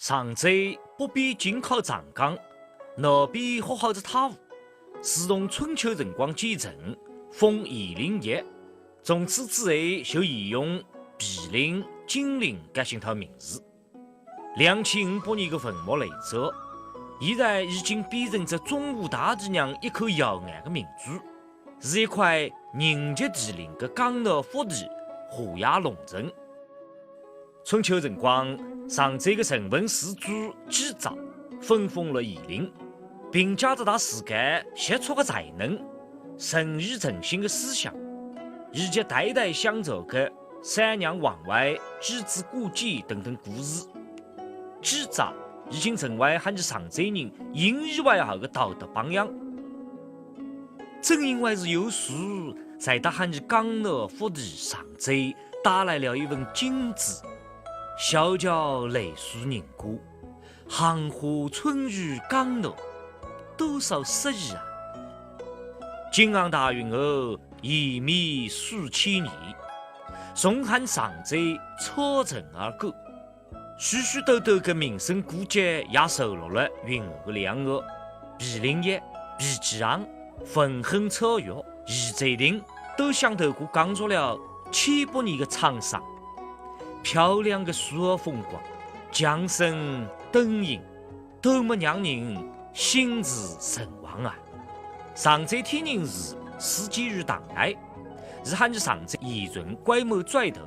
上周北边紧靠长江，南边好好着塔湖，自从春秋辰光建成，封夷陵邑，从此之后就沿用毗陵、金陵搿些套名字。2500年的文末累积，现在已经变成这中华大地上一口遥远的明珠，是一块人杰地灵的江南福地华夏龙城。春秋辰光，上周的人文始祖姬臧分封了夷陵，并借着他自家杰出的才能、诚意诚信的思想，以及代代相传的三娘往外、织子过继等等故事，姬臧已经成为俺们上周人引以为傲的道德榜样。正因为是有书，才给俺们江南福地上周带来了一份金子。小桥泪湿人家，杏花春雨江南，多少诗意啊！京杭大运河延绵数千年，从俺上周超尘而过，许许多多的名胜古迹也收录了云河的两岸，毗陵邑、毗岐巷、汾横草原、夷贼亭，都像透过讲述了700年的沧桑。漂亮的树河风光，江声灯影，多么让人心驰神往啊！上周天宁市始建于唐代，是俺们上周遗存规模最大、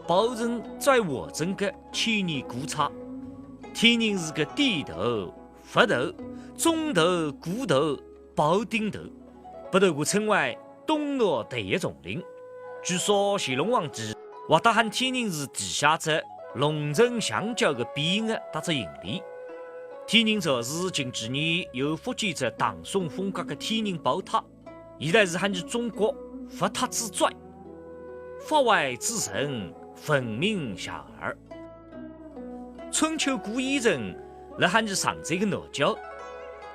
保存最完整的千年古刹。天宁市的点头、佛头、钟头、鼓头、宝顶头，被大家称为东南第一丛林。据说乾隆皇帝挖到喊天宁市地下这龙城橡胶的匾额打着盈利。天宁朝市近几年又复建着唐宋风格的天宁宝塔，现在是俺们中国佛塔之最，佛外之神分明遐迩。春秋古遗城在俺们上周的南郊，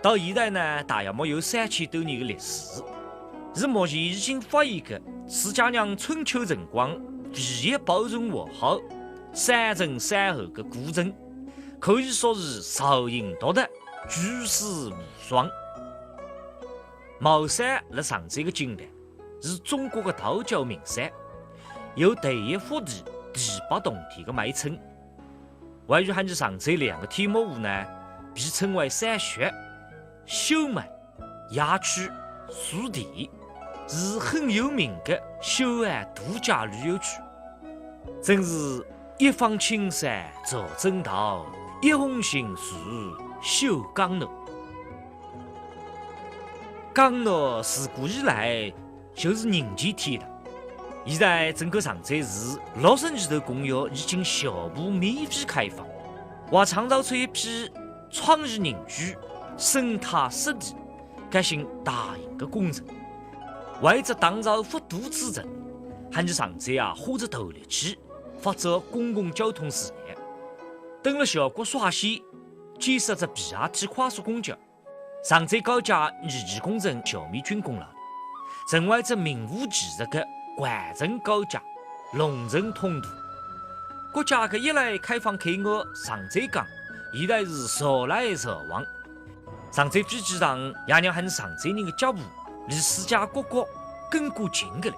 到现在呢，大约没有3000多年的历史，是目前已经发现的世界上春秋辰光唯一保存完好、三城三后的古城，可以说是sau影独特、举世无双。茅山在上周的境内是中国的道教名山，有第一福地、第8洞天的美称。位于俺们上周2个天目湖呢，被称为三穴、秀美、雅趣、苏地，是很有名的休闲度假旅游区。真是一方青山走正道，一红杏树秀江南。江南自古以来就是人间天堂，现在整个上周市60几头公园已经全部免费开放，还创造出一批创意凝聚、生态湿地这些大型的工程。为着打造复读之城，俺们上周花着大力气发展公共交通事业，登了小国耍西建设着 BRT 快速公交，上周高架二期工程小面竣工了，成为着名副其实的环城高架、龙城通途。国家的一类开放口岸上周港现在是朝来朝往，上周飞机场也让俺们上周人的脚步离世界各国更过近个了。